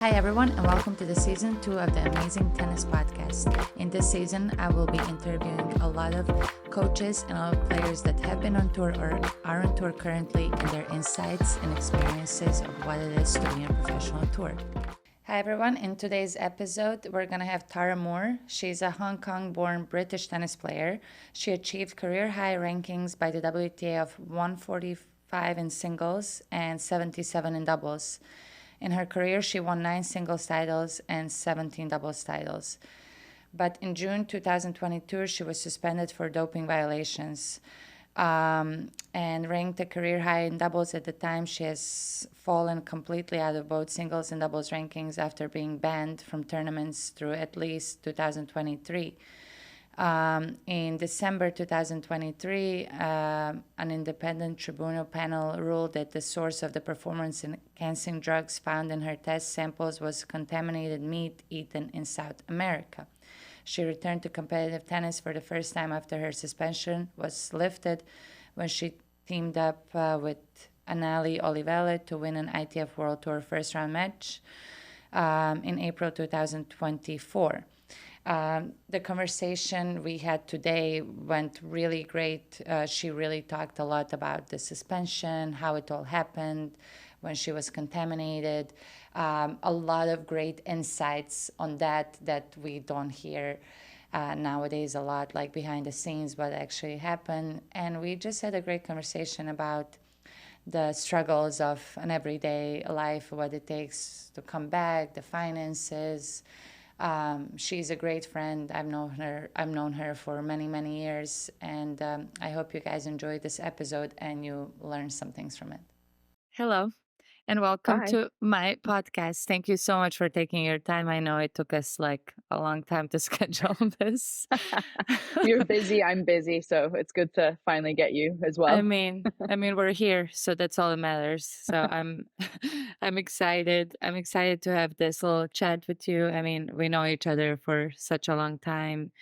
Hi, everyone, and welcome to the season 2 of the Amazing Tennis Podcast. In this season, I will be interviewing a lot of coaches and a lot of players that have been on tour or are on tour currently and their insights and experiences of what it is to be on a professional tour. Hi, everyone. In today's episode, we're going to have Tara Moore. She's a Hong Kong-born British tennis player. She achieved career-high rankings by the WTA of 145 in singles and 77 in doubles. In her career, she won 9 singles titles and 17 doubles titles. But in June 2022, she was suspended for doping violations and ranked a career high in doubles. At the time, she has fallen completely out of both singles and doubles rankings after being banned from tournaments through at least 2023. In December 2023, an independent tribunal panel ruled that the source of the performance-enhancing drugs found in her test samples was contaminated meat eaten in South America. She returned to competitive tennis for the first time after her suspension was lifted when she teamed up with Anali Olivelle to win an ITF World Tour first-round match in April 2024. The conversation we had today went really great. She really talked a lot about the suspension, how it all happened, when she was contaminated. A lot of great insights on that we don't hear nowadays a lot, like behind the scenes, what actually happened. And we just had a great conversation about the struggles of an everyday life, what it takes to come back, the finances. She's a great friend. I've known her for many, many years, and I hope you guys enjoyed this episode and you learned some things from it. Hello, and welcome to my podcast. Thank you so much for taking your time. I know it took us like a long time to schedule this. You're busy, I'm busy, so it's good to finally get you as well. I mean, we're here, so that's all that matters. So I'm excited. I'm excited to have this little chat with you. I mean, we know each other for such a long time,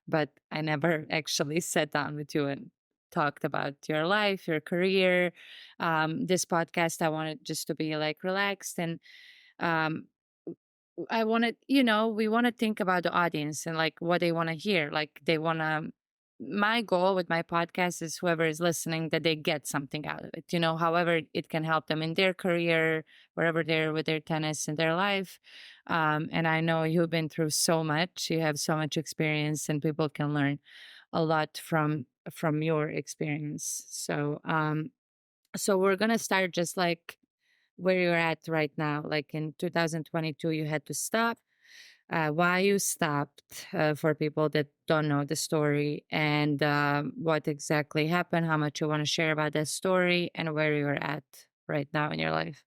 but I never actually sat down with you and talked about your life, your career. This podcast, I wanted just to be like relaxed and um, I wanted, we want to think about the audience and like what they want to hear. Like they want to, my goal with my podcast is whoever is listening, that they get something out of it, however it can help them in their career, wherever they're with their tennis in their life. And I know you've been through so much, you have so much experience and people can learn a lot from your experience. So we're going to start just like where you're at right now. Like in 2022, you had to stop. Why you stopped, for people that don't know the story, and what exactly happened, how much you want to share about that story, and where you're at right now in your life.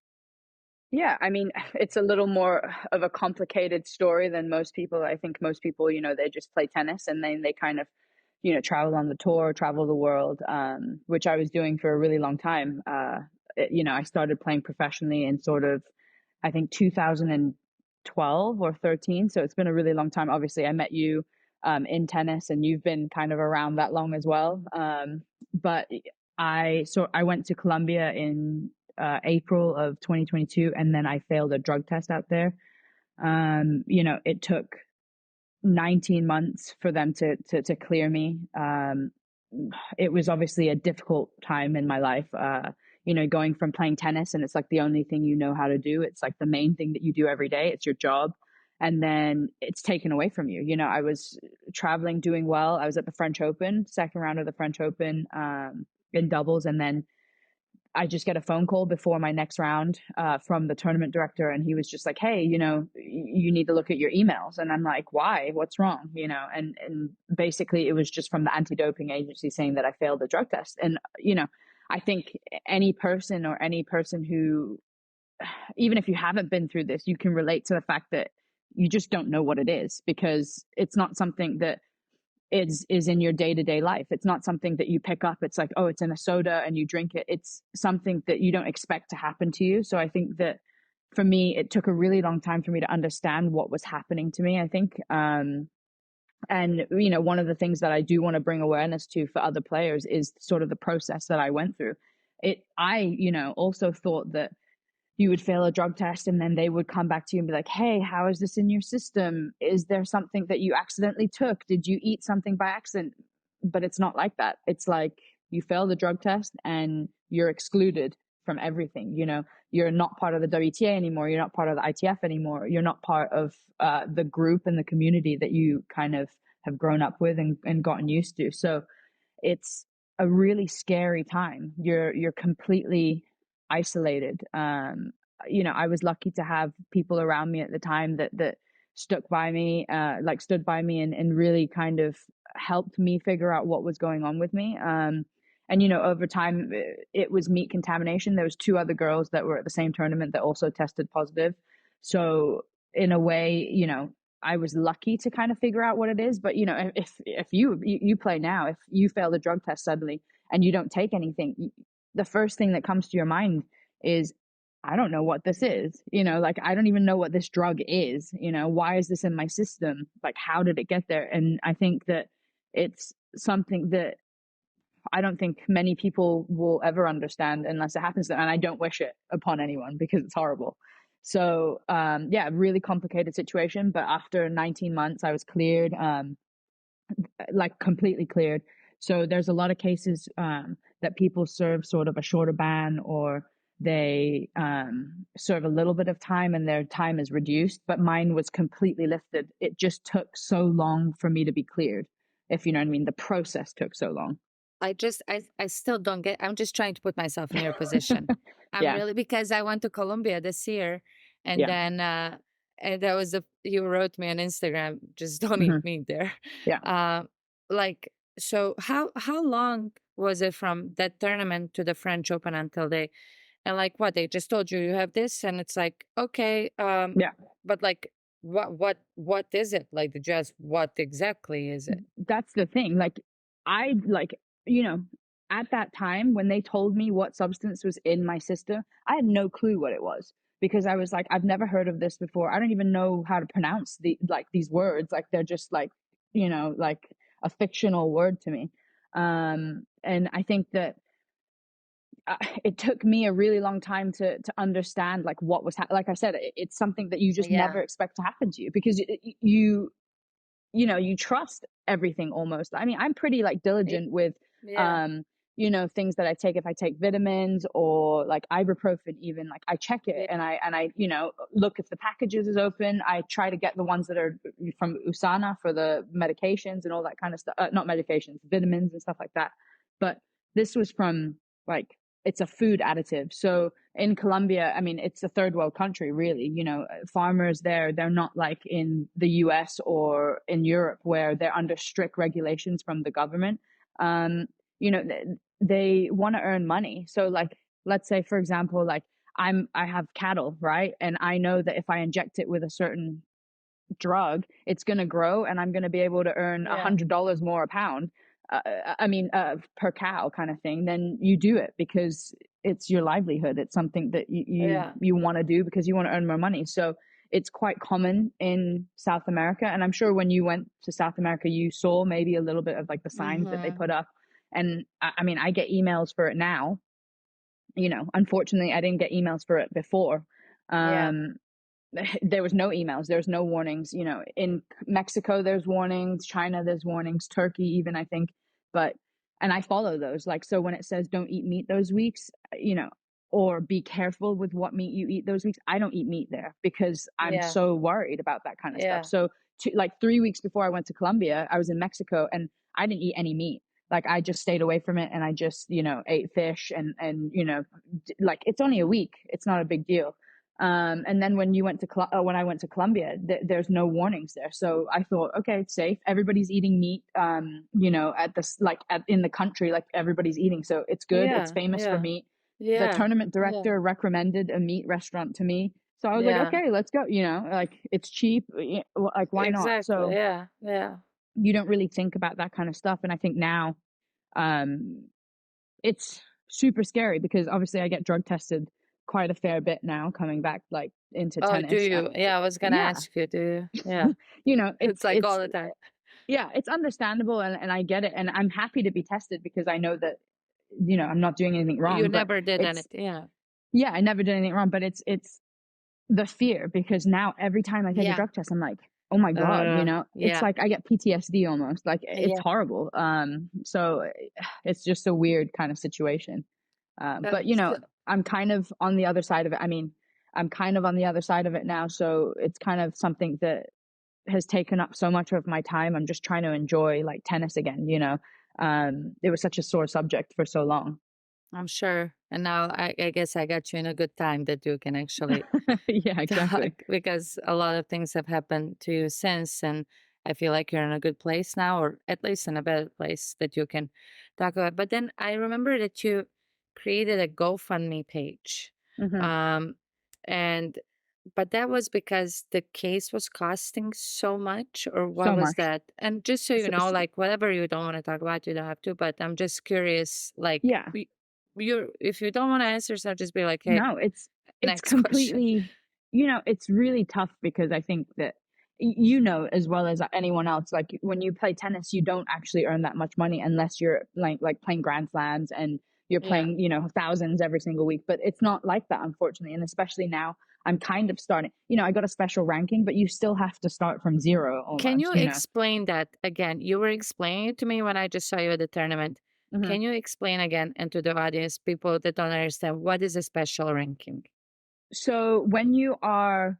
Yeah, I mean, it's a little more of a complicated story than most people. I think most people, they just play tennis and then they kind of, travel on the tour, travel the world, which I was doing for a really long time. I started playing professionally in sort of, I think 2012 or 13. So it's been a really long time. Obviously, I met you in tennis and you've been kind of around that long as well. But I went to Colombia in April of 2022, and then I failed a drug test out there. It took 19 months for them to clear me. It was obviously a difficult time in my life. Going from playing tennis and it's like the only thing you know how to do. It's like the main thing that you do every day. It's your job. And then it's taken away from you. I was traveling, doing well. I was at the French Open, second round of the French Open in doubles. And then I just get a phone call before my next round from the tournament director. And he was just like, hey, you need to look at your emails. And I'm like, why? What's wrong? And basically it was just from the anti-doping agency saying that I failed the drug test. And, I think any person who, even if you haven't been through this, you can relate to the fact that you just don't know what it is, because it's not something that is in your day-to-day life. It's not something that you pick up. It's like, oh, it's in a soda and you drink it. It's something that you don't expect to happen to you. So I think that for me, it took a really long time for me to understand what was happening to me, I think. And, one of the things that I do want to bring awareness to for other players is sort of the process that I went through. I also thought that you would fail a drug test and then they would come back to you and be like, hey, how is this in your system? Is there something that you accidentally took? Did you eat something by accident? But it's not like that. It's like you fail the drug test and you're excluded from everything. You're not part of the WTA anymore. You're not part of the ITF anymore. You're not part of the group and the community that you kind of have grown up with and gotten used to. So it's a really scary time. You're completely isolated. I was lucky to have people around me at the time that stood by me and really kind of helped me figure out what was going on with me. Over time, it was meat contamination. There was 2 other girls that were at the same tournament that also tested positive. So in a way, I was lucky to kind of figure out what it is. But, if you play now, if you fail the drug test suddenly and you don't take anything, the first thing that comes to your mind is, I don't know what this is, I don't even know what this drug is, why is this in my system? Like, how did it get there? And I think that it's something that I don't think many people will ever understand unless it happens to them. And I don't wish it upon anyone because it's horrible. So, really complicated situation. But after 19 months, I was cleared, completely cleared. So there's a lot of cases that people serve sort of a shorter ban, or they serve a little bit of time and their time is reduced. But mine was completely lifted. It just took so long for me to be cleared, if you know what I mean. The process took so long. I still don't get, I'm just trying to put myself in your position. Because I went to Colombia this year and then, and that was you wrote me on Instagram, just don't eat meat there. Yeah. So how long was it from that tournament to the French Open until they just told you have this and it's like, okay. But what is it? Just what exactly is it? That's the thing. At that time when they told me what substance was in my system, I had no clue what it was, because I was like, I've never heard of this before. I don't even know how to pronounce these words. They're just a fictional word to me. And I think that it took me a really long time to understand what was like I said, it's something that you just never expect to happen to you, because you trust everything almost. I mean, I'm pretty diligent with things that I take. If I take vitamins or ibuprofen, even I check it and I look if the packages is open. I try to get the ones that are from USANA for the medications and all that kind of stuff. Not medications, vitamins and stuff like that. But this was from it's a food additive. So in Colombia, I mean, it's a third world country, really. Farmers there, they're not like in the US or in Europe where they're under strict regulations from the government. They want to earn money. So let's say, for example, I have cattle, right? And I know that if I inject it with a certain drug, it's going to grow and I'm going to be able to earn $100 more a pound. Per cow kind of thing, then you do it because it's your livelihood. It's something that you want to do because you want to earn more money. So it's quite common in South America. And I'm sure when you went to South America, you saw maybe a little bit of the signs that they put up. And I get emails for it now. Unfortunately, I didn't get emails for it before. There was no emails, there's no warnings. In Mexico there's warnings, China there's warnings, Turkey even, I think. And I follow those. So when it says don't eat meat those weeks, or be careful with what meat you eat those weeks, I don't eat meat there because I'm so worried about that kind of stuff. So 3 weeks before I went to Colombia, I was in Mexico and I didn't eat any meat. I just stayed away from it and I just ate fish and it's only a week, it's not a big deal. And then when I went to Colombia, there's no warnings there. So I thought, okay, it's safe. Everybody's eating meat, at this, in the country, everybody's eating. So it's good. It's famous for meat. The tournament director recommended a meat restaurant to me. So I was like, okay, let's go. It's cheap. Why not? So you don't really think about that kind of stuff. And I think now, it's super scary because obviously I get drug tested quite a fair bit now coming back into tennis. Do you? I was gonna ask you, do you? Yeah. It's all the time. Yeah, it's understandable and I get it, and I'm happy to be tested because I know that I'm not doing anything wrong. You never did anything. Yeah, I never did anything wrong, but it's the fear, because now every time I take a Yeah. drug test, I'm like, oh my God, it's Yeah. like I get PTSD almost. Like it's Yeah. horrible. So it's just a weird kind of situation. But So, I'm kind of on the other side of it. I mean, I'm kind of on the other side of it now, so it's kind of something that has taken up so much of my time. I'm just trying to enjoy like tennis again. It was such a sore subject for so long. I'm sure. And now I guess I got you in a good time that you can actually Yeah, talk, exactly. because a lot of things have happened to you since. And I feel like you're in a good place now, or at least in a better place that you can talk about. But then I remember that you created a GoFundMe page. Hmm. Um, and but that was because the case was costing so much, or what So was much. that? And just so you know, like whatever you don't want to talk about, you don't have to. But I'm just curious, like Yeah. you're if you don't want to answer, so just be like, hey, No, it's next question. completely, it's really tough, because I think that as well as anyone else, like when you play tennis, you don't actually earn that much money unless you're like playing grand slams and you're Yeah. playing, thousands every single week. But it's not like that, unfortunately. And especially now, I'm kind of starting, I got a special ranking, but you still have to start from zero Can you almost. explain that again? You were explaining it to me when I just saw you at the tournament. Mhm. Can you explain again, and to the audience, people that don't understand, what is a special ranking? So when you are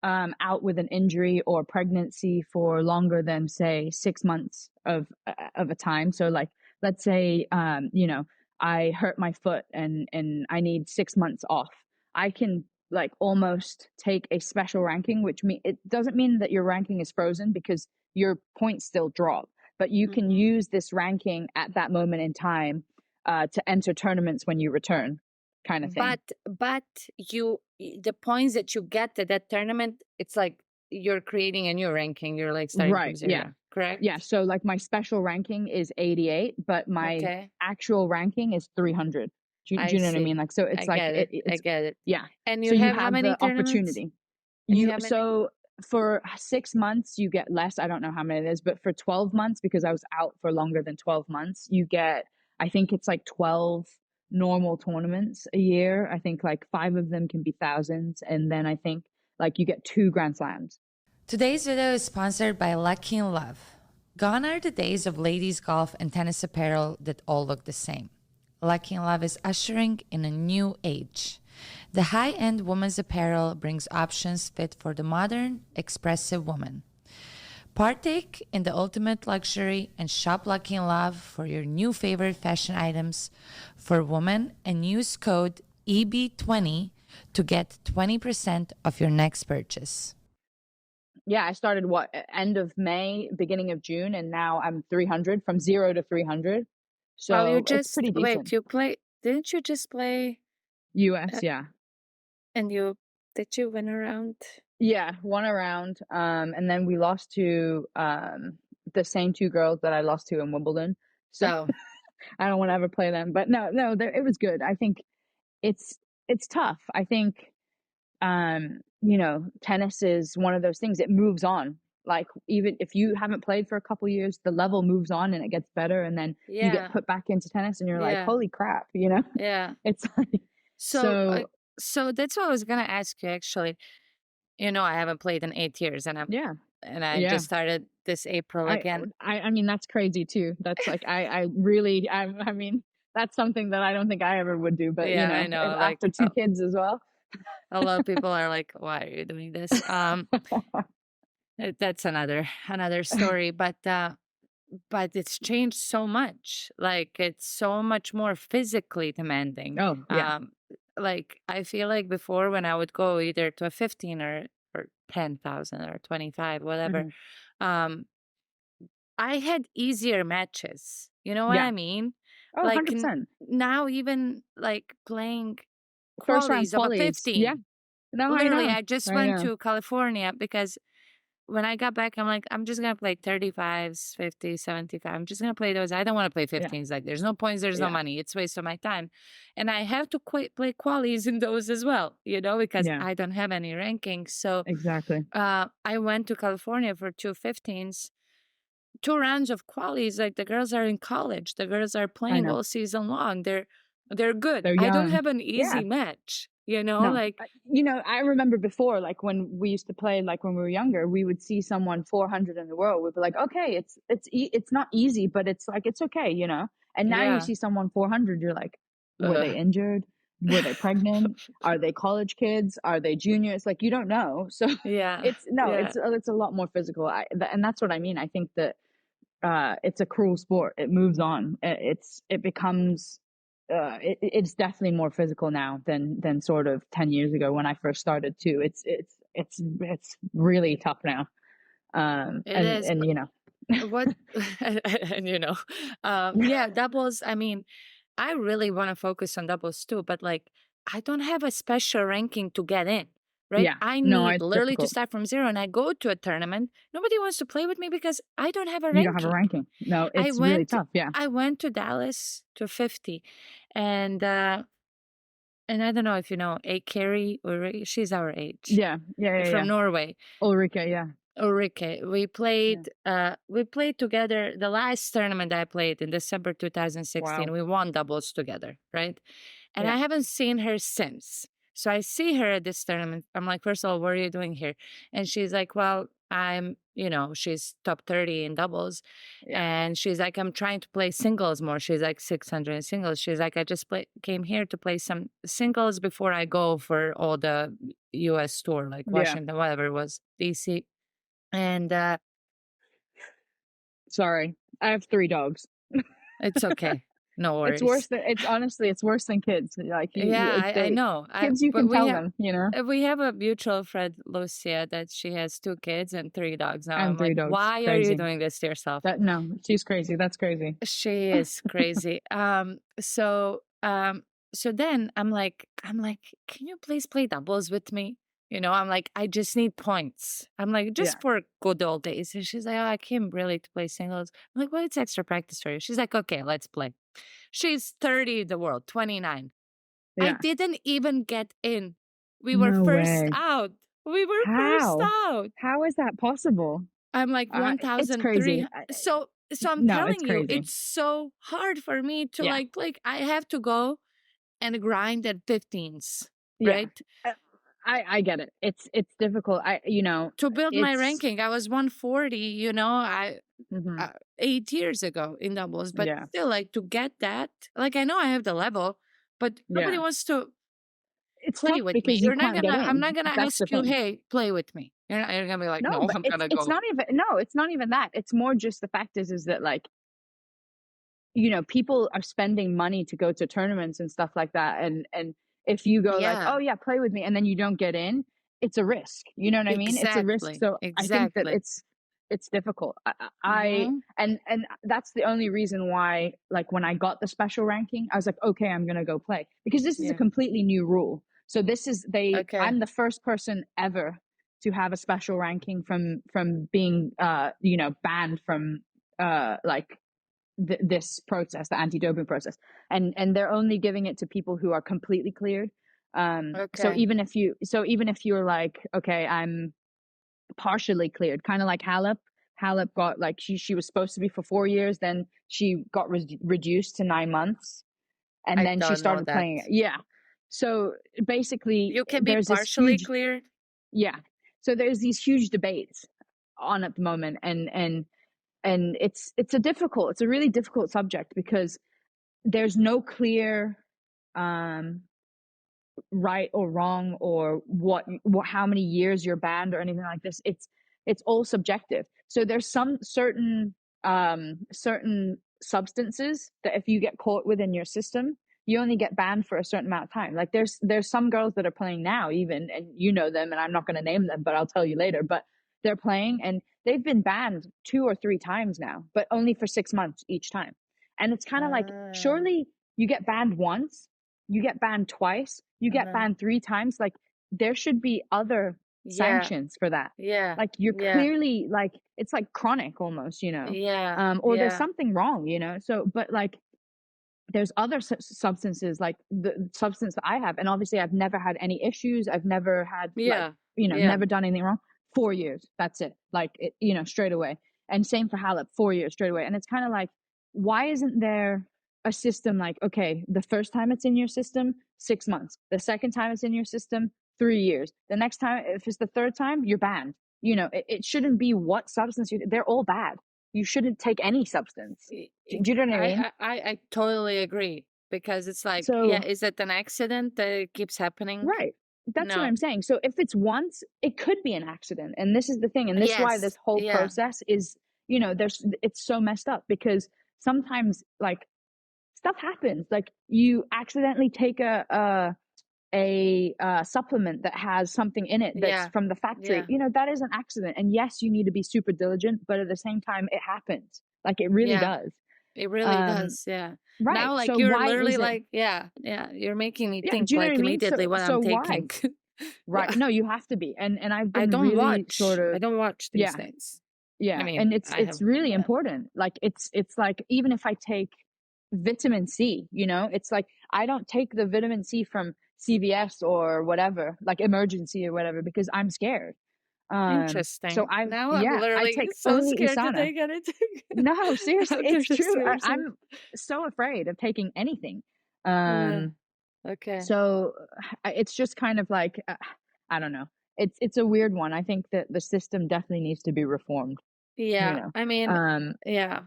out with an injury or pregnancy for longer than say 6 months of a time, so like let's say I hurt my foot and I need 6 months off, I can like almost take a special ranking, which it doesn't mean that your ranking is frozen, because your points still drop, but you can Mhm. use this ranking at that moment in time to enter tournaments when you return, kind of thing. But the points that you get at that tournament, it's like you're creating a new ranking. You're like starting from Right. Yeah. zero, Yeah. correct? So like my special ranking is 88, but my Okay. actual ranking is 300. Do I you know what I mean? see. Like, so it's I like get it. I it's get it. yeah. And So you you have how have many the tournaments? opportunity. And you have many? So for 6 months you get less. I don't know how many it is, but for 12 months, because I was out for longer than 12 months, you get, I think it's like 12 normal tournaments a year. I think like 5 of them can be thousands, and then I think like you get 2 grand slams. Today's video is sponsored by Lucky in Love. Gone are the days of ladies' golf and tennis apparel that all look the same. Lucky in Love is ushering in a new age. The high-end women's apparel brings options fit for the modern, expressive woman. Partake in the ultimate luxury and shop Lucky in Love for your new favorite fashion items for women, and use code EB20 to get 20% off your next purchase. Yeah, I started end of May, beginning of June, and now I'm 300, from 0 to 300. Well, you So it's just pretty wait, decent. didn't you just play US, uh, yeah. and did you win around? Yeah, one around. And then we lost to the same two girls that I lost to in Wimbledon. So Oh, I don't want to ever play them. But no, it was good. I think it's tough. I think tennis is one of those things, it moves on. Like even if you haven't played for a couple years, the level moves on and it gets better, and then you get yeah, put back into tennis and you're like, yeah, holy crap, yeah. it's like, So, so so that's what I was gonna ask you actually. I haven't played in 8 years, yeah. and I Yeah. just started this April I again. I mean, that's crazy too. That's like I really I mean, that's something that I don't think I ever would do, but Yeah, I know. Like after two kids as well. a lot of people are like, "Why are you doing this?" That's another story. But it's changed so much. Like it's so much more physically demanding. Oh, yeah. Like I feel like before, when I would go either to a 15 or 10,000 or 25, whatever, Hmm. um, I had easier matches. You know what Yeah. I mean? Oh, Like 100%. now, even like playing First round qualies of a qualies. Yeah. 15. No, I Literally, know. I just I went know. to California because when I got back, I'm like, I'm just gonna play 35s, 50s, 75. I'm just gonna play those. I don't want to play Yeah. 15s. Like, there's no points, there's no Yeah. money. It's waste of my time. And I have to play qualies in those as well, because Yeah. I don't have any rankings. So Exactly. I went to California for two 15s, 2 rounds of qualies. Like the girls are in college, the girls are I playing know. all season long. They're good. They're I don't young. have an Yeah. easy match. No, like, I remember before, like when we used to play, like when we were younger, we would see someone 400 in the world. We'd be like, okay, it's not easy, but it's like, it's okay, And now you yeah. see someone 400, you're like, were they Uh, injured? Were they pregnant? Are they college kids? Are they juniors? Like, you don't know. So yeah. it's no, Yeah. it's a lot more physical. And that's what I mean. I think that it's a cruel sport. It moves on. It becomes it's definitely more physical now than sort of 10 years ago when I first started too. It's really tough now. It And is. But and what, and yeah, doubles. I mean, I really want to focus on doubles too, but like, I don't have a special ranking to get in, right? yeah, I no, need it's literally to difficult. start from zero, and I go to a tournament. Nobody wants to play with me because I don't have a You don't have a ranking. ranking. No, I it's really went, tough. Yeah, I went to Dallas to 50, and I don't know if you know, A Carrie, or she's our age, yeah. from Norway. Ulrika, yeah, Ulrike, yeah. we played together the last tournament I played in December 2016. Wow. We won doubles together, right? And Yeah, I haven't seen her since. So I see her at this tournament. I'm like, first of all, what are you doing here? And she's like, well, she's top 30 in doubles. yeah, And she's like, I'm trying to play singles more. She's like 600 in singles. She's like, I just came here to play some singles before I go for all the US tour, like yeah. Washington, whatever it was, DC. And Sorry, I have 3 dogs. it's okay. No It's worries. worse than it's honestly it's worse than kids. Like Yeah, I they know. kids, you But can tell them. we have a mutual friend, Lucia, that she has 2 kids and 3 dogs now. And I'm three like, dogs. why are you Crazy. doing this to yourself? That no, she's crazy. That's crazy. She is crazy. So then I'm like, can you please play doubles with me? I'm like, I just need points. I'm like, Yeah, just for good old days. And she's like, oh, I came really to play singles. I'm like, well, it's extra practice for you. She's like, okay, let's play. She's 30 in the world, 29. I yeah. didn't even get in. We were No first way. out. We were first How? out. How is that possible? I'm like It's crazy. 1,003. So I'm No, it's telling you, crazy. it's so hard for me to Yeah, like I have to go and grind at 15s, yeah. right? Uh, I get it. It's difficult. To build my it's ranking. I was 140, I hmm 8 years ago in doubles, but yeah, still, like, to get that, like, I know I have the level, but nobody yeah. wants to It's play tough with me. because you can't get I'm in. not gonna That's the ask you, thing. hey, play with me. You're gonna be like, No, no, but I'm it's gonna it's go. not even no, it's not even that. It's more just the fact is that like people are spending money to go to tournaments and stuff like that. And if you go like, Yeah, oh yeah, play with me, and then you don't get in, it's a risk. You know what I mean? It's a risk. exactly. So I think that Exactly. it's difficult. Mm-hmm. And that's the only reason why, like when I got the special ranking, I was like, okay, I'm gonna go play, because this is a Yeah. completely new rule. So Okay. I'm the first person ever to have a special ranking from being banned from like this process, the anti-doping process, and they're only giving it to people who are completely cleared. So Okay. even if you're like, okay, I'm partially cleared, kind of like Halep got, like, she was supposed to be for 4 years, then she got reduced to 9 months, and I then she don't know started that. playing. Yeah, so basically You can be there's this partially huge, cleared. yeah, so there's these huge debates on at the moment, and it's a really difficult subject, because there's no clear um right or wrong, or what how many years you're banned or anything like this. It's all subjective. So there's some certain substances that if you get caught within your system, you only get banned for a certain amount of time. Like there's some girls that are playing now, even, and you know them, and I'm not going to name them, but I'll tell you later. But they're playing and they've been banned 2 or 3 times now, but only for 6 months each time. And it's kind of like, Ah, surely you get banned once, you get banned twice, you get uh-huh. banned 3 times. Like, there should be other Yeah. sanctions for that. Yeah. Like, you're Yeah. clearly, like, it's like chronic almost. Yeah. Or there's Yeah. something wrong. So, but like, there's other substances, like the substance that I have, and obviously I've never had any issues. I've never had, like, Yeah. Yeah. never done anything wrong. 4 years, that's it. Like, straight away. And same for Halep, 4 years straight away. And it's kind of like, why isn't there a system like, okay, the first time it's in your system, 6 months. The second time it's in your system, 3 years. The next time, if it's the third time, you're banned. You know, it shouldn't be what substance they're all bad. You shouldn't take any substance. Do you know what I mean? I totally agree, because it's like, So, is it an accident that it keeps happening? right. That's what No. I'm saying. So if it's once, it could be an accident. And this is the thing. And this is why this Yes. whole Yeah. process is, you know, it's so messed up, because sometimes like stuff happens. Like you accidentally take a supplement that has something in it that's Yeah. from the factory. Yeah. You know, that is an accident. And yes, you need to be super diligent, but at the same time, it happens. Like it really Yeah. does. It really does. Yeah. Right. Now, like, So you're why literally is it? like, yeah, you're making me Yeah. think Do you know like what I mean? immediately what I'm Why? taking. Right. Yeah. No, you have to be. And I've I been don't really sort watch. of, I don't watch these yeah, things. yeah. I mean, And I have, it's really yeah. important. Like it's like, even if I take vitamin C, you know, it's like I don't take the vitamin C from CVS or whatever, like Emergency or whatever, because I'm scared. So Interesting. Now I'm I literally take so only scared to Isana. take anything. No, seriously, After it's this true. conversation. I'm so afraid of taking anything. Yeah. Okay. So it's just kind of like, I don't know. It's a weird one. I think that the system definitely needs to be reformed, you Yeah. know. I mean, yeah.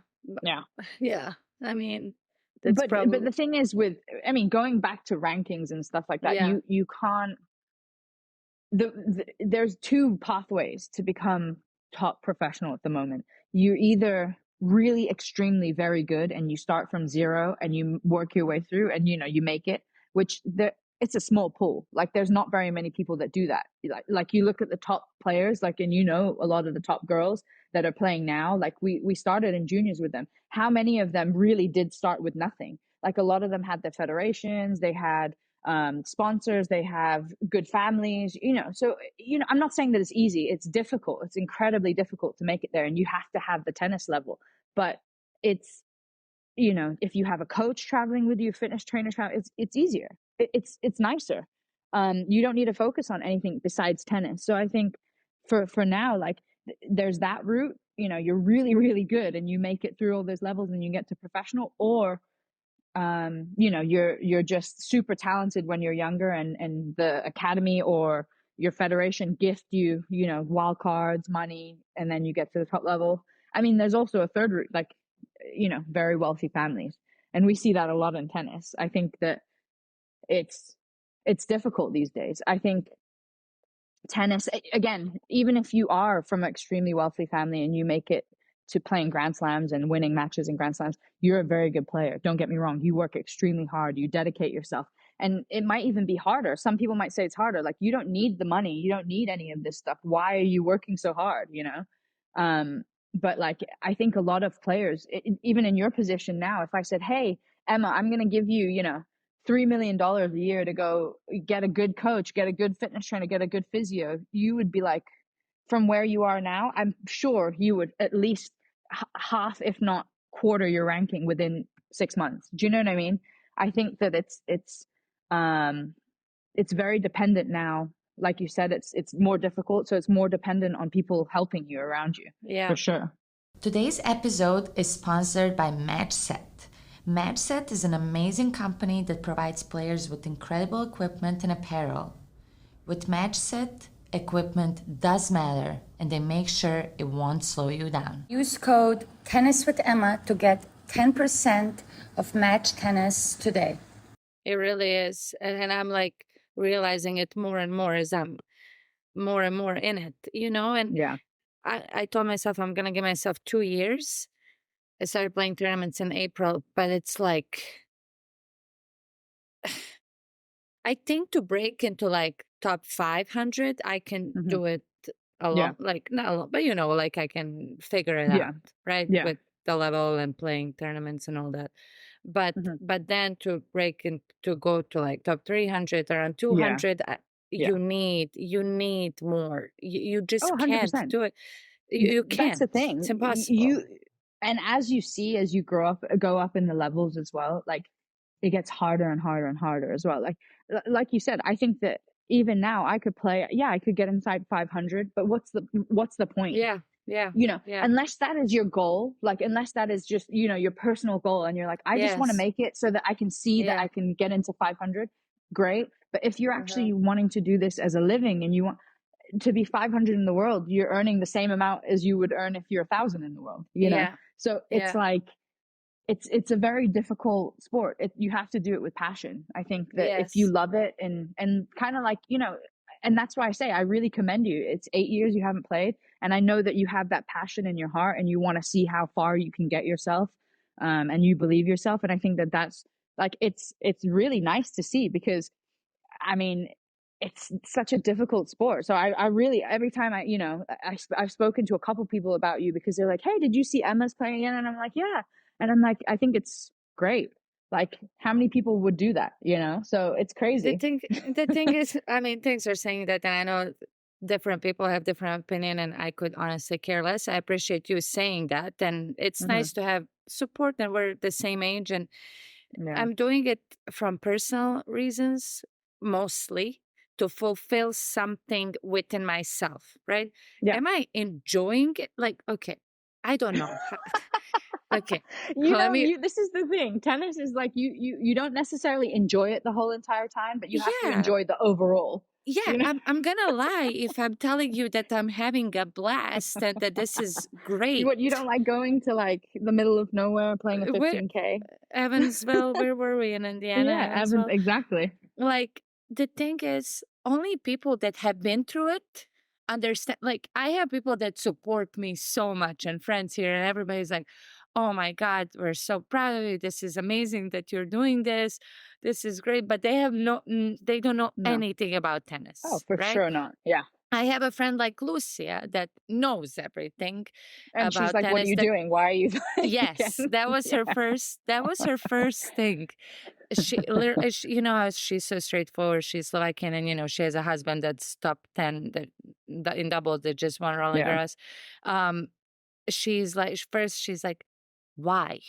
Yeah. Yeah. I mean, that's But probably, the thing is with, I mean, going back to rankings and stuff like that, yeah. you can't, there's two pathways to become top professional at the moment. You're either really extremely very good and you start from zero and you work your way through and, you know, you make it, which it's a small pool. Like there's not very many people that do that. Like you look at the top players, like, and you know, a lot of the top girls that are playing now, like we started in juniors with them. How many of them really did start with nothing? Like a lot of them had their federations, they had sponsors, they have good families, you know. So, you know, I'm not saying that it's easy. It's difficult. It's incredibly difficult to make it there, and you have to have the tennis level. But it's, you know, if you have a coach traveling with you, fitness trainer traveling, it's easier. It's nicer. You don't need to focus on anything besides tennis. So I think for now, like there's that route. You know, you're really really good, and you make it through all those levels, and you get to professional, or you know, you're just super talented when you're younger, and the academy or your federation gift you, you know, wild cards, money, and then you get to the top level. I mean, there's also a third route, like, you know, very wealthy families, and we see that a lot in tennis. I think that it's difficult these days. I think tennis, again, even if you are from an extremely wealthy family and you make it to playing Grand Slams and winning matches in Grand Slams, you're a very good player. Don't get me wrong. You work extremely hard. You dedicate yourself. And it might even be harder. Some people might say it's harder. Like, you don't need the money. You don't need any of this stuff. Why are you working so hard, you know? But like, I think a lot of players, even in your position now, if I said, hey, Emma, I'm going to give you, you know, $3 million a year to go get a good coach, get a good fitness trainer, get a good physio, you would be like, from where you are now, I'm sure you would at least half, if not quarter, your ranking within 6 months. Do you know what I mean? I think that it's very dependent now. Like you said, it's more difficult, so it's more dependent on people helping you around you. Yeah. For sure. Today's episode is sponsored by MatchSet. MatchSet is an amazing company that provides players with incredible equipment and apparel. With MatchSet, equipment does matter, and they make sure it won't slow you down. Use code tenniswithema to get 10% of Match Tennis today. It really is. And I'm like realizing it more and more as I'm more and more in it, you know? And Yeah. I told myself I'm going to give myself 2 years. I started playing tournaments in April, but it's like, I think to break into like top 500, I can do it alone, like not alone, but you know, like I can figure it out, right? Yeah. With the level and playing tournaments and all that. But then to break and to go to like top 300 around 200, you need more. You just can't 100%. do it. You can't. That's the thing. It's impossible. And as you go up in the levels as well, like it gets harder and harder and harder as well. Like you said, I think that even now I could play, I could get inside 500, but what's the point? Yeah. Yeah. You know, Yeah. unless that is your goal, like unless that is just, you know, your personal goal and you're like, I just want to Yes. make it so that I can see that Yeah. I can get into 500, great. But if you're Uh-huh. actually wanting to do this as a living and you want to be 500 in the world, you're earning the same amount as you would earn if you're 1,000 in the world, you know? Yeah. So it's Yeah. like, it's a very difficult sport. You have to do it with passion. I think that if you Yes. love it and kind of like, you know, and that's why I say I really commend you. It's 8 years you haven't played, and I know that you have that passion in your heart, and you want to see how far you can get yourself, and you believe yourself. And I think that that's like it's really nice to see, because I mean, it's such a difficult sport. So I really, every time I, you know, I've spoken to a couple people about you because they're like, hey, did you see Emma's playing again? And I'm like, yeah. And I'm like, I think it's great. Like, how many people would do that, you know? So it's The crazy. thing, the thing is, I mean, things are saying that, and I know different people have different opinion, and I could honestly care less. I appreciate you saying that, and it's Hmm. nice to have support, and we're the same age, and Yeah. I'm doing it from personal reasons mostly to fulfill something within myself, right? Yeah. Am I enjoying it? Like, okay, I don't know. Okay, You let know, me. this is the thing. Tennis is like you don't necessarily enjoy it the whole entire time, but you have to Yeah, enjoy the overall, yeah. you know? I'm gonna lie if I'm telling you that I'm having a blast and that this is great. What, you don't like going to like the middle of nowhere playing a Where 15K? Evansville? Where were we in Indiana? Yeah, Evans, Evansville. exactly. Like the thing is, only people that have been through it understand. Like I have people that support me so much, and friends here, and everybody's like, "Oh my God, we're so proud of you. This is amazing that you're doing this. This is great." But they have they don't know No. anything about Oh, tennis, for right? sure not. Yeah. I have a friend like Lucia that knows everything And she's about like, "What are tennis. you That doing? Why are you playing yes, again?" that was her Yeah. first. That was her first thing. You know how she's so straightforward. She's Slovakian, and you know she has a husband that's top 10 that in doubles that just won Roland Yeah. Garros. Um, she's like, first she's like, why?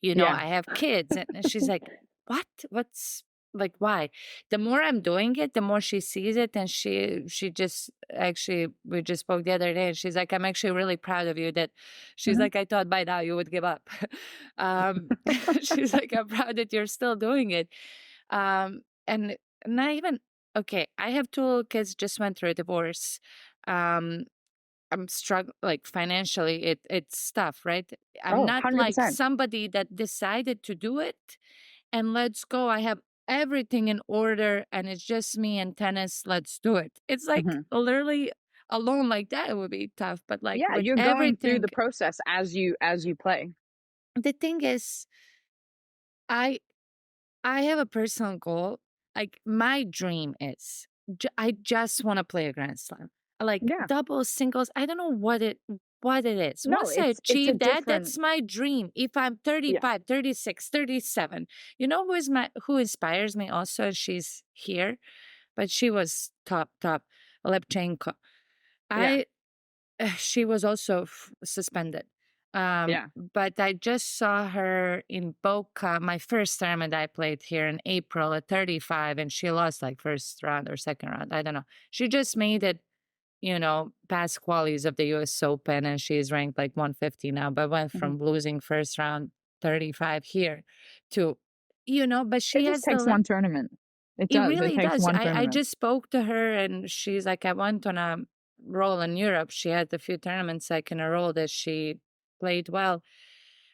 You know, Yeah. I have kids, and she's like, what? What's like why? The more I'm doing it, the more she sees it, and she just actually we just spoke the other day, and she's like, I'm actually really proud of you. That she's Mhm. like, I thought by now you would give up. um, she's like, I'm proud that you're still doing it. And not even okay. I have two kids just went through a divorce. Um, I'm struggling like financially it's tough, right? I'm Oh, not like 100%. somebody that decided to do it and let's go. I have everything in order and it's just me and tennis. Let's do it. It's like Mhm. literally alone like that it would be tough, but like Yeah, with you're going through everything, the process as you play. the thing is I I have a personal goal. Like my dream is I just want to play a grand slam. Like Yeah. doubles, singles, I don't know what it is. No, Once I it's a achieve that, different. that's my dream. If I'm Yeah. 35, 36, 37. You know who inspires me also? She's here, but she was top Lepchenko. Yeah. I she was also suspended. Yeah. But I just saw her in Boca, my first tournament I played here in April at 35, and she lost like first round or second round. I don't know. She just made it, you know, past qualies of the US Open, and she's ranked like 150 now, but went Mhm. from losing first round 35 here to, you know, but she It just has the takes one tournament. It it does. It really takes does. one I tournament. just spoke to her and she's like, I went on a roll in Europe. She had a few tournaments like in a row that she played well.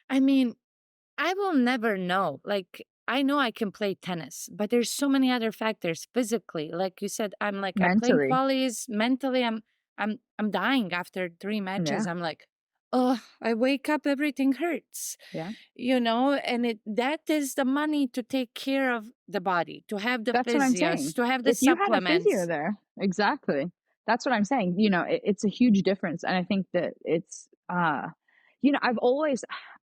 I mean, I will never know. Like, I know I can play tennis, but there's so many other factors physically. Like you said, I'm playing Mentally. qualies. Mentally, I'm dying after 3 matches. Yeah. I'm like, oh, I wake up, everything hurts, Yeah. you know, and that is the money to take care of the body, to have the That's what I'm physios, saying. to have the If you had a physio supplements. there, exactly. That's what I'm saying. You know, it's a huge difference. And I think that it's, you know,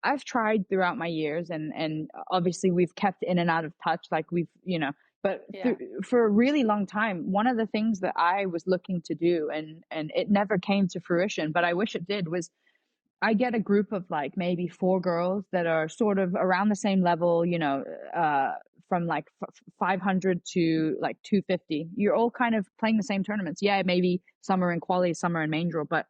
I've tried throughout my years, and obviously we've kept in and out of touch. Like we've, you know, but Yeah. for a really long time, one of the things that I was looking to do, and it never came to fruition, but I wish it did, was I get a group of like maybe four girls that are sort of around the same level, you know, from like 500 to like 250. You're all kind of playing the same tournaments. Yeah, maybe some are in quali, some are in main draw, but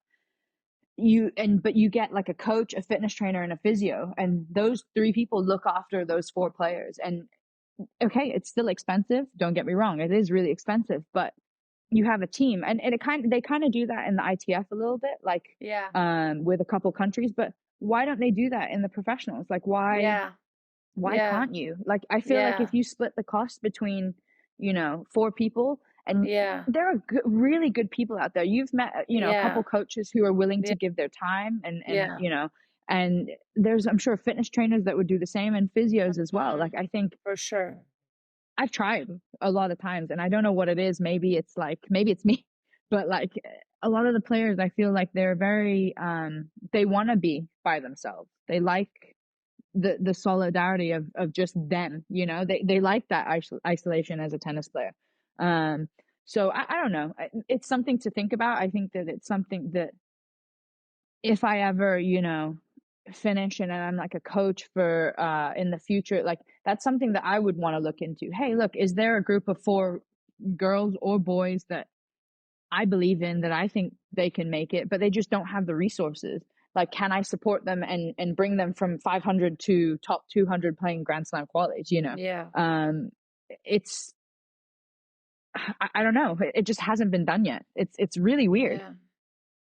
but you get like a coach, a fitness trainer, and a physio, and those three people look after those four players. And okay, it's still expensive, don't get me wrong, it is really expensive, but you have a team. And they kind of do that in the ITF a little bit, like Yeah. with a couple countries, but why don't they do that in the professionals? Like Yeah. why Yeah. can't you? Like, I feel like Yeah. if you split the cost between, four people, and Yeah. there are really good people out there. You've met, a couple Yeah. coaches who are willing Yeah. to give their time, and Yeah. and there's, I'm sure, fitness trainers that would do the same, and physios as well. Like, I think For sure. I've tried a lot of times, and I don't know what it is. Maybe it's me, but like a lot of the players, I feel like they're very, they want to be by themselves. They like the solidarity of just them, they like that isolation as a tennis player. So I don't know, it's something to think about. I think that it's something that if I ever, finish and I'm like a coach for in the future, like that's something that I would want to look into. Hey, look, is there a group of four girls or boys that I believe in, that I think they can make it, but they just don't have the resources? Like, can I support them and bring them from 500 to top 200 playing Grand Slam qualities? Yeah. It's I don't know. It just hasn't been done yet. It's really weird. Yeah.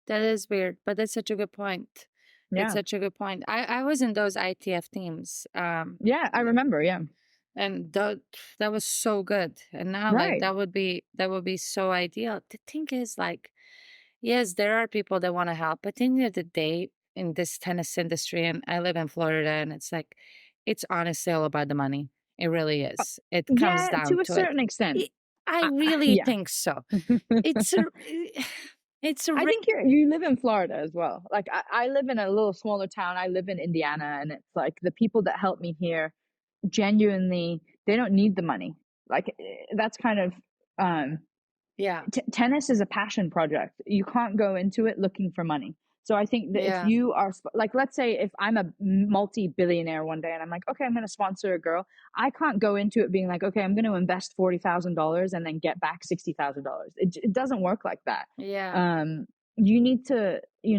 That is weird, but that's such a good point. It's Yeah, such a good point. I was in those ITF teams. yeah, I remember. Yeah, And that was so good. And now like right. that would be so ideal. The thing is, like, yes, there are people that want to help, but at the end of the day, in this tennis industry, and I live in Florida, and it's like, it's honestly all about the money. It really is. It comes Yeah, down to a to it. certain extent. I really Yeah. think so. It's a, it's a, I think you live in Florida as well. Like, I live in a little smaller town. I live in Indiana, and it's like the people that help me here genuinely, they don't need the money. Like, that's kind of um yeah, tennis is a passion project. You can't go into it looking for money. So I think that if yeah, you are like, let's say if I'm a multi-billionaire one day and I'm like, okay, I'm going to sponsor a girl, I can't go into it being like, okay, I'm going to invest $40,000 and then get back $60,000. It doesn't work like that. yeah, Um, you need to, you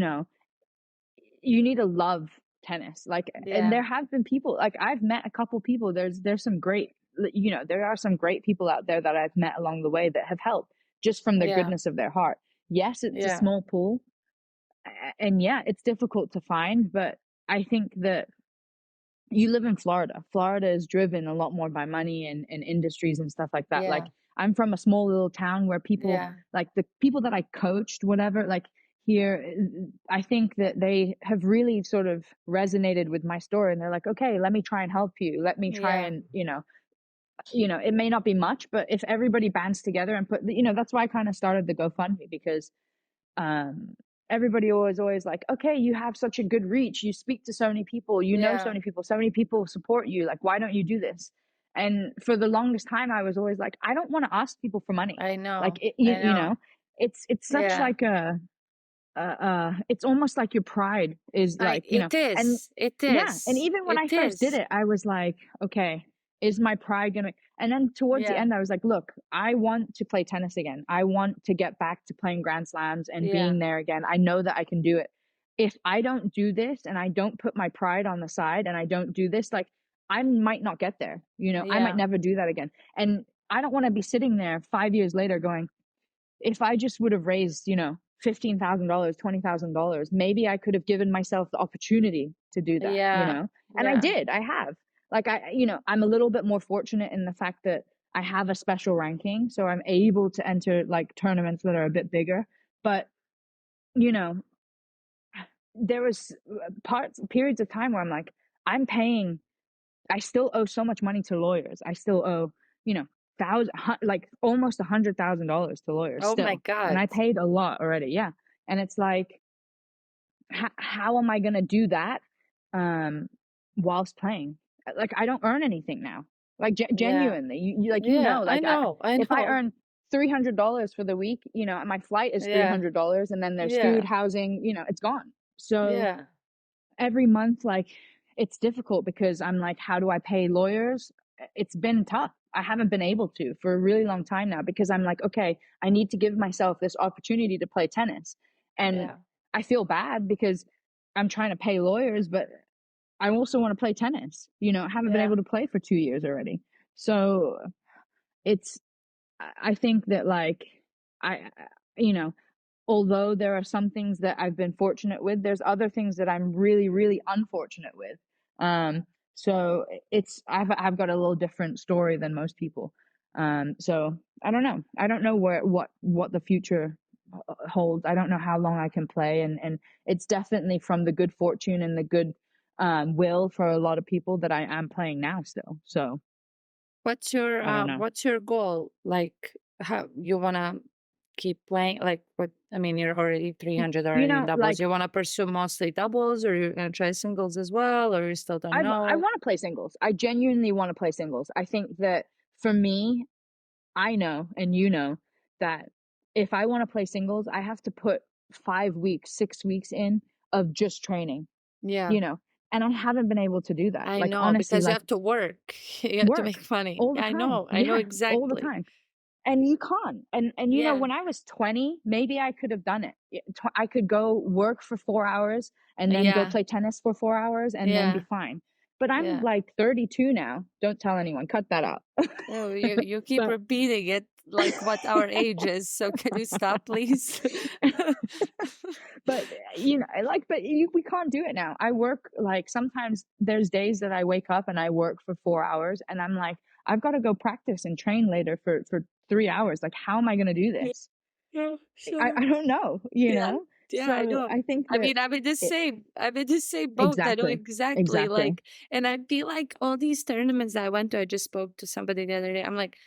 need to love tennis. Like, and yeah, there have been people, like I've met a couple people. There's some great, there are some great people out there that I've met along the way that have helped just from the yeah, goodness of their heart. Yes, it's a yeah, small pool, and yeah, it's difficult to find, but I think that you live in Florida. Florida is driven a lot more by money and industries and stuff like that. Like, yeah, I'm from a small little town where people, yeah, like the people that I coached, whatever, like here, I think that they have really sort of resonated with my story, and they're like, okay, let me try and help you. Let me try yeah, and, it may not be much, but if everybody bands together and that's why I kind of started the GoFundMe, because um everybody always like, okay, you have such a good reach, you speak to so many people, yeah. so many people support you, like why don't you do this? And for the longest time I was always like, I don't want to ask people for money. I Like, know, it, I know. it's such Yeah, like it's almost like your pride is like, it and is, it yeah, and is, even when I it first did is. it, I was like, okay, is my pride gonna? And then towards the Yeah, end, I was like, look, I want to play tennis again. I want to get back to playing Grand Slams and yeah, being there again. I know that I can do it. If I don't do this and I don't put my pride on the side and I don't do this, like, I might not get there. I might yeah, never do that again. And I don't want to be sitting there 5 years later going, if I just would have raised, $15,000, $20,000, maybe I could have given myself the opportunity to do that, yeah, and I yeah, did. I have. Like, I'm a little bit more fortunate in the fact that I have a special ranking, so I'm able to enter like tournaments that are a bit bigger. But, you know, there was periods of time where I'm like, I'm paying, I still owe so much money to lawyers. I still owe, you know, like almost $100,000 to lawyers oh my still, and God. I paid a lot already. Yeah, and it's like, how am I gonna do that, um, whilst playing? Like, I don't earn anything now. Like, Yeah, genuinely, you like, yeah, I like, know, I if I know. earn $300 for the week, my flight is Yeah, $300, and then there's food, yeah, housing, it's gone. So yeah, every month, like, it's difficult because I'm like, how do I pay lawyers? It's been tough. I haven't been able to for a really long time now, because I'm like, okay, I need to give myself this opportunity to play tennis. And yeah. I feel bad because I'm trying to pay lawyers, but I also want to play tennis. You know, I haven't been Yeah. able to play for 2 years already. So it's, I think that like, I, you know, although there are some things that I've been fortunate with, there's other things that I'm really, really unfortunate with. So it's, I've got a little different story than most people. So I don't know. I don't know what the future holds. I don't know how long I can play. And it's definitely from the good fortune and the good, will for a lot of people that I am playing now still. So I don't know. what's your goal? Like, how you wanna keep playing? Like, what? I mean, you're already 300 You already in know, doubles. like You wanna pursue mostly doubles, or you're gonna try singles as well, or you still don't I know? want to play singles. I genuinely want to play singles. I think that for me, I know and you know that if I want to play singles, I have to put 5 weeks, 6 weeks in of just training, Yeah, you know, and I haven't been able to do that. I Like, know honestly, because you like have to work. You have to work make money. all the time. I know Yeah, all the exactly. time. And you can't. And you know, Yeah, when I was 20, maybe I could have done it. I could go work for 4 hours and then go yeah, play tennis for 4 hours and then be yeah, fine. But I'm yeah. like 32 now. Don't tell anyone. Cut that out. Oh, you keep But repeating it like what our age is. So can you stop, please? but you know, like, but we can't do it now. I work, like, sometimes there's days that I wake up and I work for 4 hours and I'm like, I've got to go practice and train later for 3 hours. Like, how am I going to do Yeah, this? yeah, I sure. don't know, you Yeah, know? yeah, I So know. I think I that mean, I'm in the it, same. I'm in the same boat. I know exactly, exactly. exactly. Like, and I feel like all these tournaments I went to, I just spoke to somebody the other day. I'm like,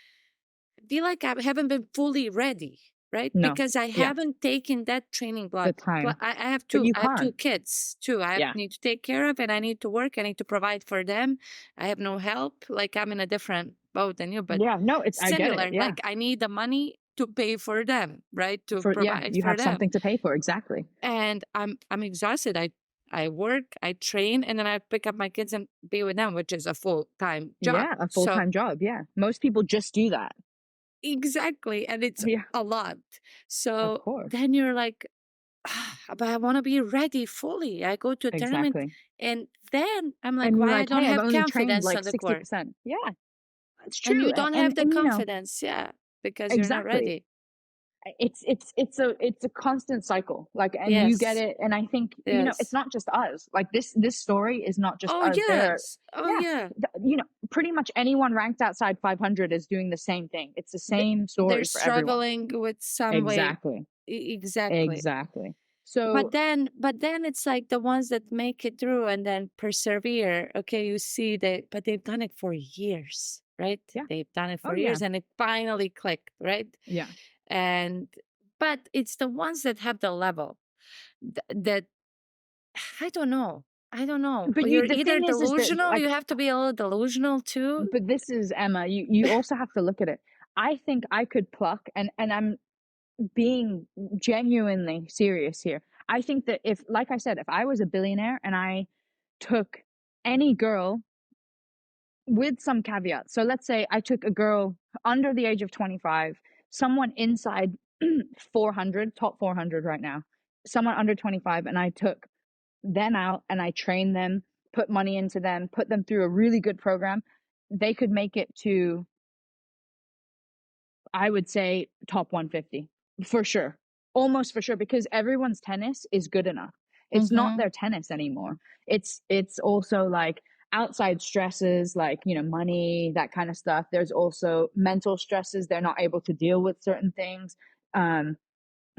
I feel like I haven't been fully ready, right? No, Because I yeah, haven't taken that training the block. time, I have but two. you I have two can't. kids too. Yeah, need to take care of, and I need to work. I need to provide for them. I have no help. Like I'm in a different boat than you, but yeah. No, it's, I get it. similar. Yeah, Like I need the money to pay for them, right? To for, yeah, provide you for have them, something to pay for. Exactly. and I'm exhausted. I work, I train, and then I pick up my kids and be with them, which is a full-time job. Yeah, a full So time job. Yeah, most people just do that. exactly, and it's Yeah, a lot. of So course. then you're like, "Ah, but I want to be ready fully. I go to a tournament, Exactly. and then I'm like, And you're why I like, don't hey, I've have only trained confidence like on the court, 60%. Yeah, that's and true. you don't have the And you know, confidence, yeah, because you're not exactly. ready. It's a constant cycle, like, and you get Yes, it. And I think, you know, it's yes. not just us. Like, this story is not just Oh us. There are, yes, oh yeah, yeah. you know, pretty much anyone ranked outside 500 is doing the same thing. It's the Th- same They're story for everyone. struggling with some way. Exactly. Exactly. Exactly. But So then it's like the ones that make it through and then persevere. Okay, you see they but they've done it for years, right? yeah. They've done it Oh for yeah. years and it finally clicked, right? Yeah. And but it's the ones that have the level that I don't know. I don't know. But you, You're the either thing is that, delusional, like, you have to be a little delusional too. but this is Emma. You also have to look at it. I think I could pluck, and I'm being genuinely serious here. I think that if, like I said, if I was a billionaire and I took any girl with some caveats, so let's say I took a girl under the age of 25, someone inside 400, top 400 right now, someone under 25, and I took them out and I trained them, put money into them, put them through a really good program, they could make it to, I would say, top 150 for sure. Almost for sure, because everyone's tennis is good enough. It's not Mm-hmm. their tennis anymore. It's also like outside stresses, like, you know, money, that kind of stuff. There's also mental stresses. They're not able to deal with certain things. Um,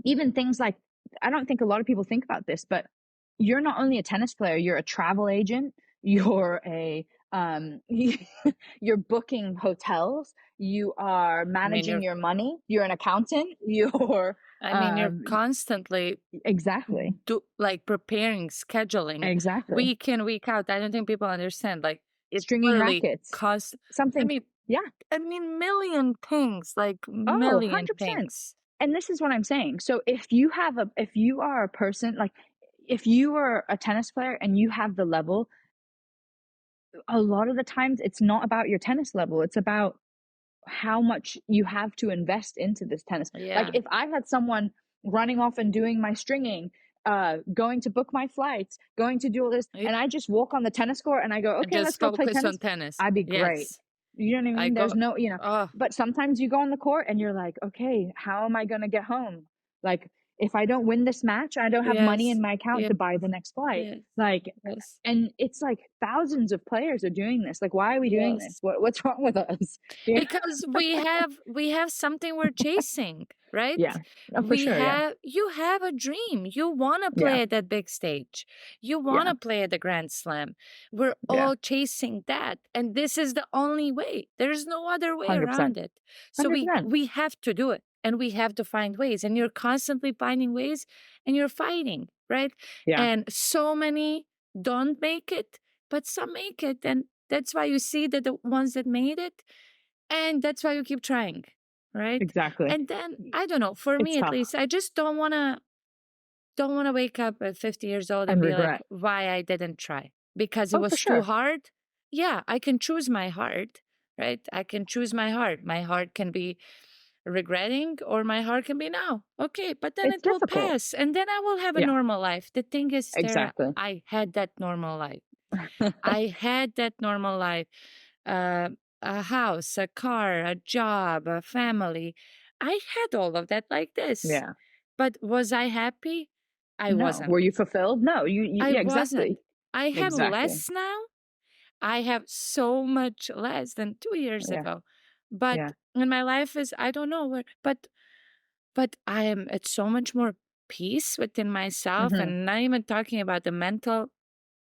Even things like, I don't think a lot of people think about this, but you're not only a tennis player, you're a travel agent, you're a you're booking hotels, you are I mean, managing your money, you're an accountant, you're you're um constantly exactly. like preparing, scheduling Exactly. week in, week out. I don't think people understand. Like it Stringing literally rackets. costs. I Something, mean, yeah. million things, like Oh, million 100%. things. And this is what I'm saying. So if you are a person, like, if you are a tennis player and you have the level, a lot of the times it's not about your tennis level. It's about how much you have to invest into this tennis. Like, Yeah. if I had someone running off and doing my stringing, going to book my flights, going to do all this, and I just walk on the tennis court and I go, okay, let's just go play focus tennis, on tennis. I'd be great. Yes. You know what I mean? There's no, Oh, but sometimes you go on the court and you're like, okay, how am I going to get home? Like, if I don't win this match, I don't have money in my account to buy the next flight. yes, Like, yes. and it's like thousands of players are doing this. Like, why are we doing this? What's wrong with us? Yeah. Because we have something we're chasing, right? Yeah. Oh, for sure. You have a dream. You want to play at that big stage. You want to play at the Grand Slam. We're all chasing that, and this is the only way. There's no other way 100%. around it. So 100%. we have to do it, and we have to find ways. And you're constantly finding ways, and you're fighting, right? Yeah. And so many don't make it, but some make it, and that's why you see that the ones that made it, and that's why you keep trying, right? Exactly. And then I don't know, for me at least, I just don't want to wake up at 50 years old and be regret. like, why I didn't try, because it was too hard. Yeah, I can choose my heart, right? I can choose my heart. My heart can be regretting, or my heart can be now. Okay, but then it will pass, and then I will have a normal life. The thing is, Sarah, I had that normal life. I had that normal life. A house, a car, a job, a family. I had all of that like this. Yeah. But was I happy? I wasn't. Were you fulfilled? No, I wasn't. Exactly. I have less now. I have so much less than 2 years ago. But in my life is, I don't know where, but I am at so much more peace within myself, and not even talking about the mental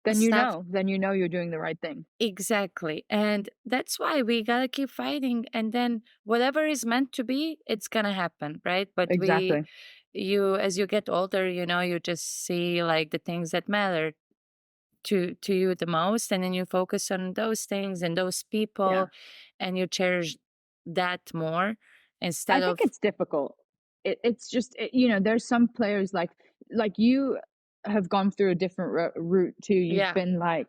then stuff. Then you know you're doing the right thing. Exactly. And that's why we gotta keep fighting, and then whatever is meant to be, it's gonna happen, right? But as you get older, you just see like the things that matter to you the most, and then you focus on those things and those people, and you cherish that more instead of. I think it's difficult. It's just there's some players like you have gone through a different route too. You've been like,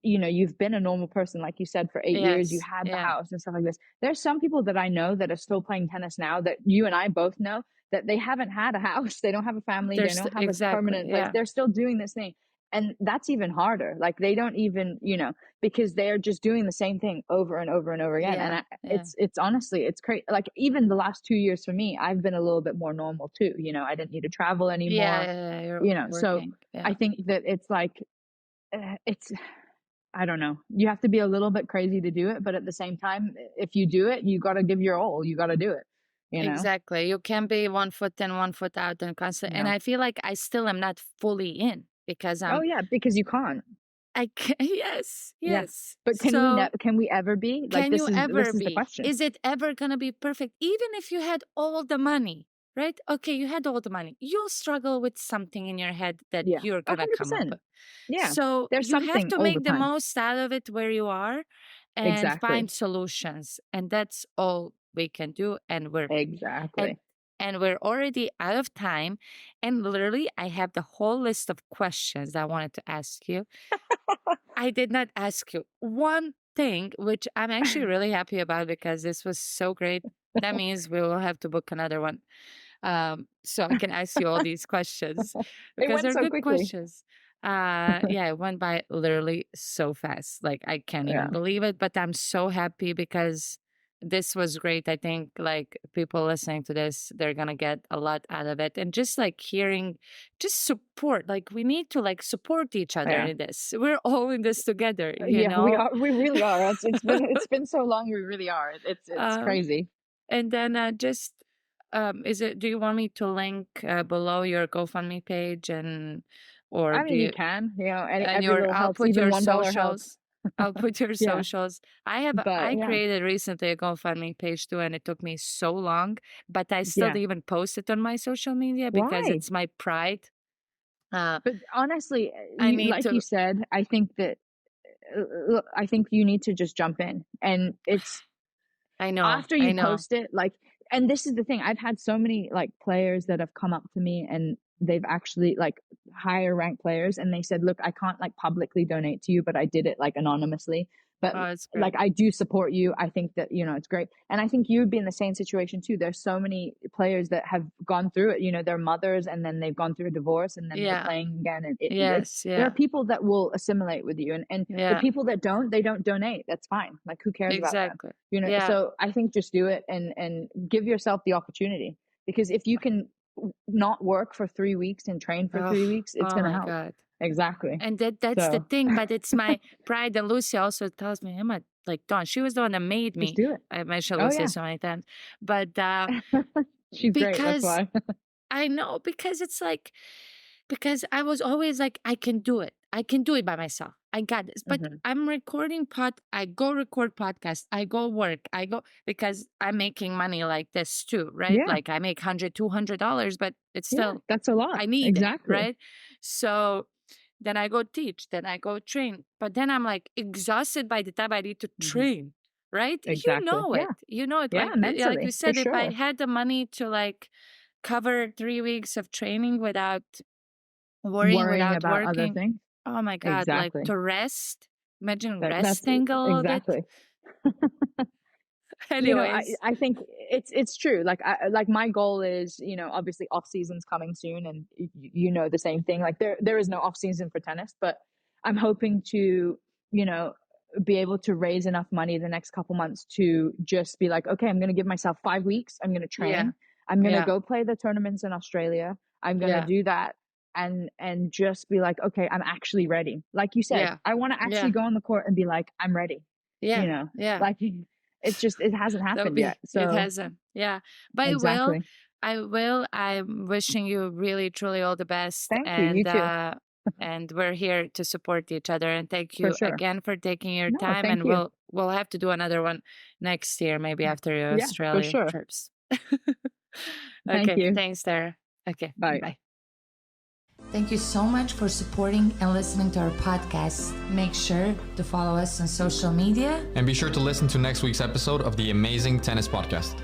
you've been a normal person, like you said, for 8 years. You had the house and stuff like this. There's some people that I know that are still playing tennis now that you and I both know that they haven't had a house. They don't have a family. They don't have a permanent place. They're still doing this thing. And that's even harder. Like they don't even, because they're just doing the same thing over and over and over again. And it's honestly, it's crazy. Like even the last 2 years for me, I've been a little bit more normal too. I didn't need to travel anymore. So I think that it's like, I don't know. You have to be a little bit crazy to do it. But at the same time, if you do it, you got to give your all. You got to do it. Exactly. You can't be 1 foot in, 1 foot out and constant. No. And I feel like I still am not fully in. Because because you can't. I can, yes. But can we ever be? Like, this is the question. Is it ever gonna be perfect? Even if you had all the money, right? Okay, you had all the money. You'll struggle with something in your head that you're gonna 100%. Come up with. Yeah. So you have to make the most out of it where you are, and find solutions. And that's all we can do. And we're and we're already out of time. And literally, I have the whole list of questions I wanted to ask you. I did not ask you one thing, which I'm actually really happy about because this was so great. That means we will have to book another one. So I can ask you all these questions because they're good questions. It went by literally so fast. Like I can't even believe it, but I'm so happy because this was great. I think like people listening to this, they're gonna get a lot out of it, and just like hearing, just support. Like we need to like support each other in this. We're all in this together. You know? We are. We really are. It's been so long. We really are. It's crazy. And then do you want me to link below your GoFundMe page or I mean, you can, I'll put your socials. I'll put your socials. I created recently a GoFundMe page too, and it took me so long, but I still even post it on my social media because it's my pride. But honestly, you said, I think that I think you need to just jump in, and it's. I know. After you post it, like, and this is the thing. I've had so many like players that have come up to me and they've actually like higher ranked players, and they said, look, I can't like publicly donate to you, but I did it like anonymously. But like, I do support you. I think that, you know, it's great. And I think you'd be in the same situation too. There's so many players that have gone through it, you know, they're mothers and then they've gone through a divorce and then they're playing again. And there are people that will assimilate with you, and the people that don't, they don't donate. That's fine. Like, who cares about that? You know, so I think just do it and give yourself the opportunity, because if you can not work for 3 weeks and train for 3 weeks, it's going to help. God. Exactly. And that's the thing, but it's my pride. And Lucy also tells me, Emma, like, Dawn, she was the one that made me. Just do it. I mentioned Lucy so many times, but she's great. That's why. I know, because it's like, because I was always like, I can do it. I can do it by myself. I got this. But I'm recording I go record podcasts. I go work. I go, because I'm making money like this too, right? Yeah. Like, I make $100, $200, but it's still, that's a lot. I need it, right? So then I go teach, then I go train. But then I'm like exhausted by the time I need to train, right? Exactly. You know it. You know it. Yeah, like you said, if I had the money to like cover 3 weeks of training without worrying about working, other things. Oh my God, like to rest. Imagine resting a little bit. Anyways. You know, I think it's true. Like, my goal is, you know, obviously off season's coming soon, and you know the same thing. Like, there is no off season for tennis, but I'm hoping to, you know, be able to raise enough money the next couple months to just be like, okay, I'm going to give myself 5 weeks. I'm going to train. Yeah. I'm going to go play the tournaments in Australia. I'm going to do that. And just be like, okay, I'm actually ready. Like you said, I want to actually go on the court and be like, I'm ready. Yeah. You know, like, it's just, it hasn't happened yet. So it hasn't. Yeah. But I will. I'm wishing you really, truly all the best. Thank you. You too. And we're here to support each other. And thank you again for taking your time. And we'll have to do another one next year, maybe after your Australia trips. Thank you. Thanks, Tara. Okay. Bye. Thank you so much for supporting and listening to our podcast. Make sure to follow us on social media. And be sure to listen to next week's episode of the Amazing Tennis Podcast.